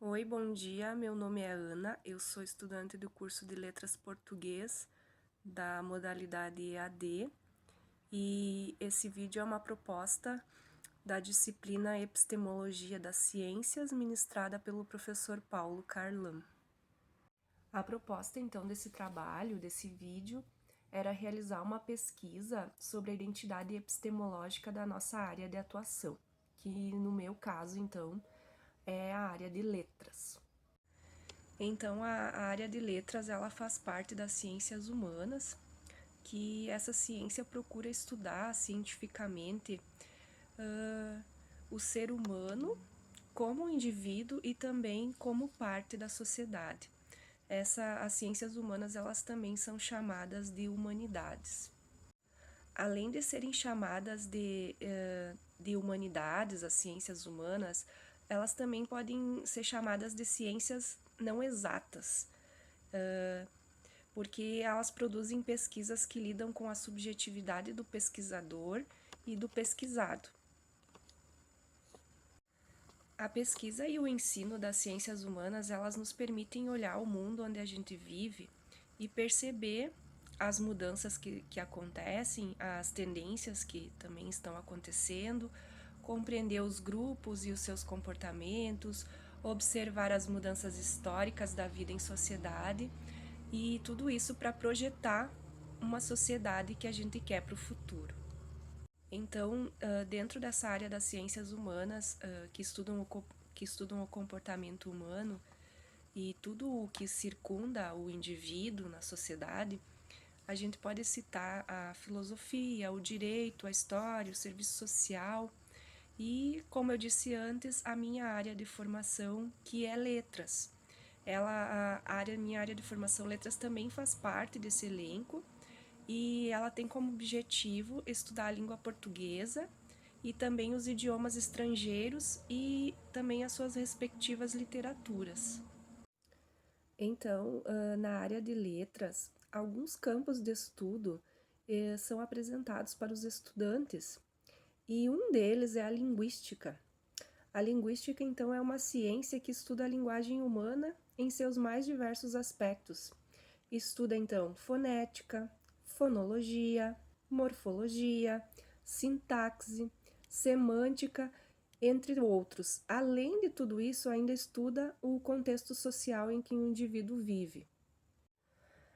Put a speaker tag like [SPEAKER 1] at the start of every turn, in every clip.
[SPEAKER 1] Oi, bom dia. Meu nome é Ana, eu sou estudante do curso de Letras Português da modalidade EAD e esse vídeo é uma proposta da disciplina Epistemologia das Ciências, ministrada pelo professor Paulo Carlam. A proposta, então, desse trabalho, desse vídeo, era realizar uma pesquisa sobre a identidade epistemológica da nossa área de atuação, que no meu caso, então, é a área de letras. Então, a área de letras, ela faz parte das ciências humanas, que essa ciência procura estudar cientificamente o ser humano como indivíduo e também como parte da sociedade. As ciências humanas, elas também são chamadas de humanidades. Além de serem chamadas de humanidades, as ciências humanas, elas também podem ser chamadas de ciências não exatas, porque elas produzem pesquisas que lidam com a subjetividade do pesquisador e do pesquisado. A pesquisa e o ensino das ciências humanas, elas nos permitem olhar o mundo onde a gente vive e perceber as mudanças que acontecem, as tendências que também estão acontecendo, compreender os grupos e os seus comportamentos, observar as mudanças históricas da vida em sociedade e tudo isso para projetar uma sociedade que a gente quer para o futuro. Então, dentro dessa área das ciências humanas, que estudam o comportamento humano e tudo o que circunda o indivíduo na sociedade, a gente pode citar a filosofia, o direito, a história, o serviço social e, como eu disse antes, a minha área de formação, que é letras. Minha área de formação letras também faz parte desse elenco, e ela tem como objetivo estudar a língua portuguesa e também os idiomas estrangeiros e também as suas respectivas literaturas. Então, na área de letras, alguns campos de estudo são apresentados para os estudantes e um deles é a linguística. A linguística, então, é uma ciência que estuda a linguagem humana em seus mais diversos aspectos. Estuda, então, fonética, fonologia, morfologia, sintaxe, semântica, entre outros. Além de tudo isso, ainda estuda o contexto social em que o indivíduo vive.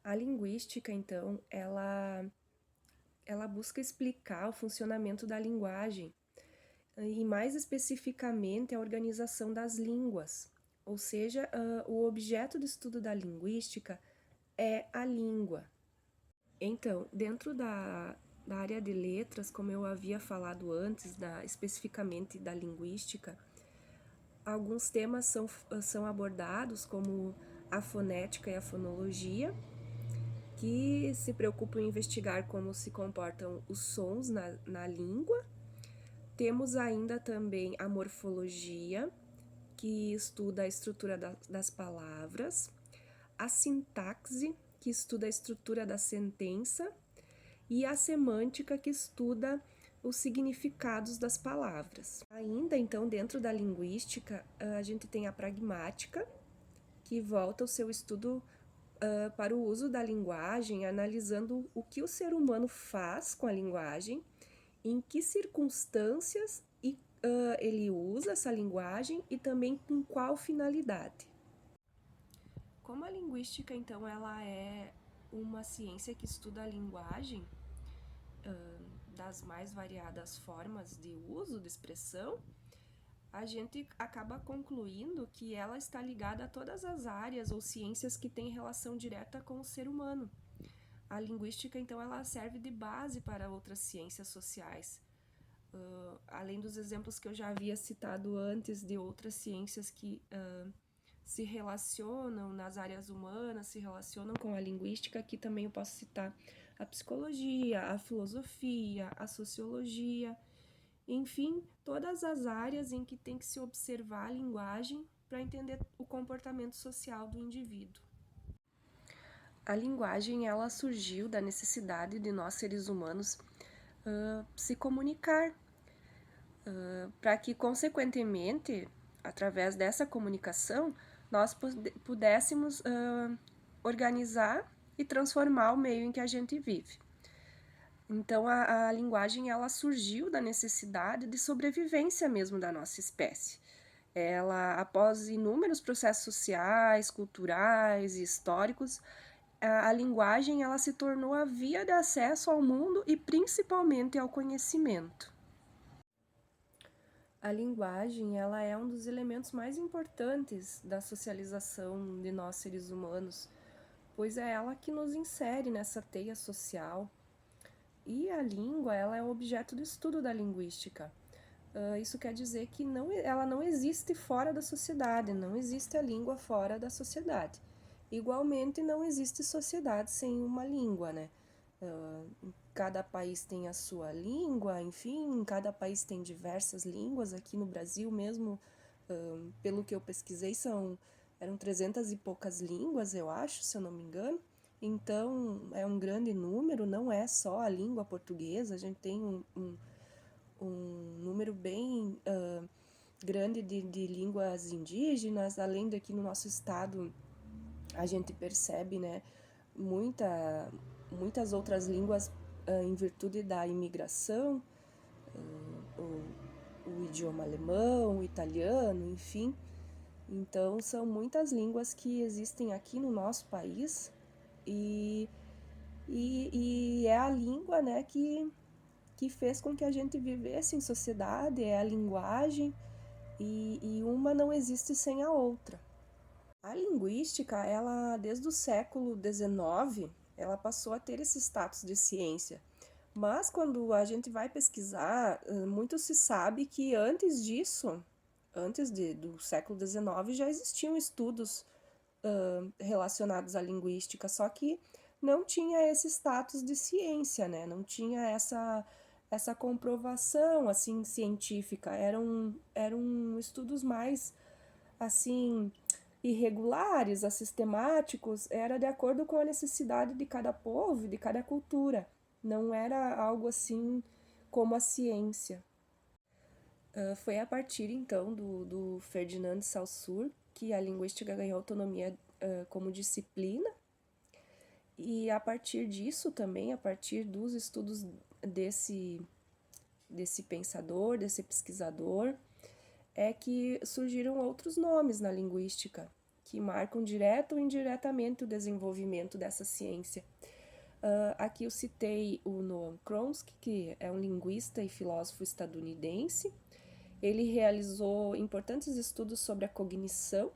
[SPEAKER 1] A linguística, então, ela busca explicar o funcionamento da linguagem e, mais especificamente, a organização das línguas. Ou seja, o objeto de estudo da linguística é a língua. Então, dentro da área de letras, como eu havia falado antes, especificamente da linguística, alguns temas são abordados, como a fonética e a fonologia, que se preocupam em investigar como se comportam os sons na língua. Temos ainda também a morfologia, que estuda a estrutura das palavras, a sintaxe, que estuda a estrutura da sentença, e a semântica, que estuda os significados das palavras. Ainda, então, dentro da linguística, a gente tem a pragmática, que volta o seu estudo para o uso da linguagem, analisando o que o ser humano faz com a linguagem, em que circunstâncias ele usa essa linguagem e também com qual finalidade. Como a linguística, então, ela é uma ciência que estuda a linguagem das mais variadas formas de uso, de expressão, a gente acaba concluindo que ela está ligada a todas as áreas ou ciências que têm relação direta com o ser humano. A linguística, então, ela serve de base para outras ciências sociais. Além dos exemplos que eu já havia citado antes de outras ciências que se relacionam nas áreas humanas, se relacionam com a linguística, aqui também eu posso citar a psicologia, a filosofia, a sociologia, enfim, todas as áreas em que tem que se observar a linguagem para entender o comportamento social do indivíduo. A linguagem, ela surgiu da necessidade de nós, seres humanos, se comunicar, para que, consequentemente, através dessa comunicação, nós pudéssemos organizar e transformar o meio em que a gente vive. Então, a linguagem, ela surgiu da necessidade de sobrevivência mesmo da nossa espécie. Ela, após inúmeros processos sociais, culturais e históricos, a linguagem, ela se tornou a via de acesso ao mundo e principalmente ao conhecimento. A linguagem, ela é um dos elementos mais importantes da socialização de nós seres humanos, pois é ela que nos insere nessa teia social. E a língua, ela é o objeto do estudo da linguística. Isso quer dizer que ela não existe fora da sociedade, não existe a língua fora da sociedade. Igualmente, não existe sociedade sem uma língua, né? Cada país tem a sua língua, enfim, cada país tem diversas línguas. Aqui no Brasil mesmo, pelo que eu pesquisei, eram 300 e poucas línguas, eu acho, se eu não me engano. Então, é um grande número, não é só a língua portuguesa, a gente tem um número bem grande de línguas indígenas, além daqui no nosso estado a gente percebe, né, muitas outras línguas em virtude da imigração, o idioma alemão, o italiano, enfim. Então, são muitas línguas que existem aqui no nosso país e é a língua, né, que fez com que a gente vivesse em sociedade, é a linguagem, e uma não existe sem a outra. A linguística, ela desde o século XIX, ela passou a ter esse status de ciência. Mas quando a gente vai pesquisar, muito se sabe que antes disso, do século XIX, já existiam estudos relacionados à linguística, só que não tinha esse status de ciência, né? Não tinha essa comprovação assim científica. Eram estudos mais assim irregulares, assistemáticos, era de acordo com a necessidade de cada povo e de cada cultura. Não era algo assim como a ciência. Foi a partir então do Ferdinand de Saussure que a linguística ganhou autonomia como disciplina, e a partir disso também, a partir dos estudos desse pensador, desse pesquisador, é que surgiram outros nomes na linguística, que marcam direto ou indiretamente o desenvolvimento dessa ciência. Aqui eu citei o Noam Chomsky, que é um linguista e filósofo estadunidense. Ele realizou importantes estudos sobre a cognição,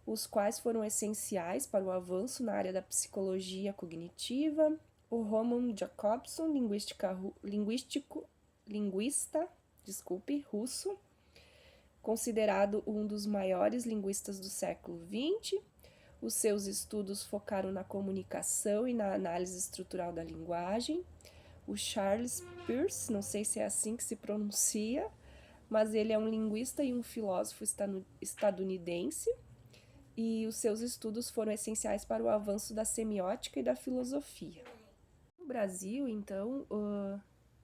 [SPEAKER 1] os quais foram essenciais para o avanço na área da psicologia cognitiva. O Roman Jakobson, linguista russo, considerado um dos maiores linguistas do século XX. Os seus estudos focaram na comunicação e na análise estrutural da linguagem. O Charles Peirce, não sei se é assim que se pronuncia, mas ele é um linguista e um filósofo estadunidense, e os seus estudos foram essenciais para o avanço da semiótica e da filosofia. No Brasil, então,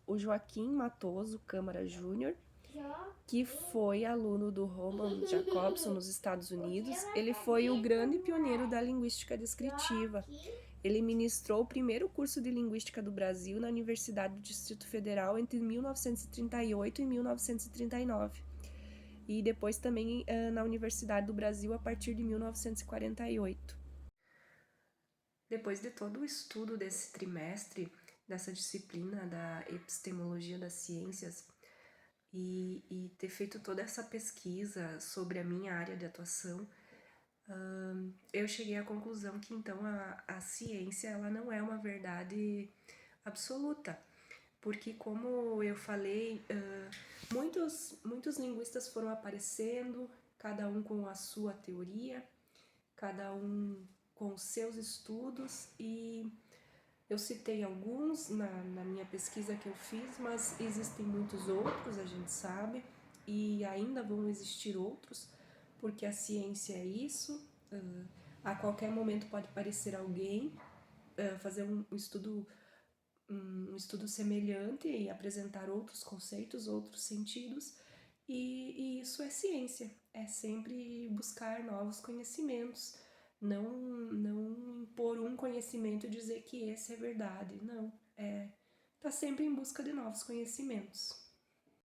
[SPEAKER 1] o Joaquim Matoso Câmara Júnior, que foi aluno do Roman Jakobson nos Estados Unidos, ele foi o grande pioneiro da linguística descritiva. Ele ministrou o primeiro curso de linguística do Brasil na Universidade do Distrito Federal entre 1938 e 1939. E depois também na Universidade do Brasil a partir de 1948. Depois de todo o estudo desse trimestre, dessa disciplina da epistemologia das ciências, e ter feito toda essa pesquisa sobre a minha área de atuação, eu cheguei à conclusão que então a ciência ela não é uma verdade absoluta, porque como eu falei, muitos linguistas foram aparecendo, cada um com a sua teoria, cada um com os seus estudos, e eu citei alguns na minha pesquisa que eu fiz, mas existem muitos outros, a gente sabe, e ainda vão existir outros, porque a ciência é isso. A qualquer momento pode aparecer alguém, fazer um estudo semelhante e apresentar outros conceitos, outros sentidos, e isso é ciência. é sempre buscar novos conhecimentos, não impor um conhecimento e dizer que esse é verdade, não, tá sempre em busca de novos conhecimentos.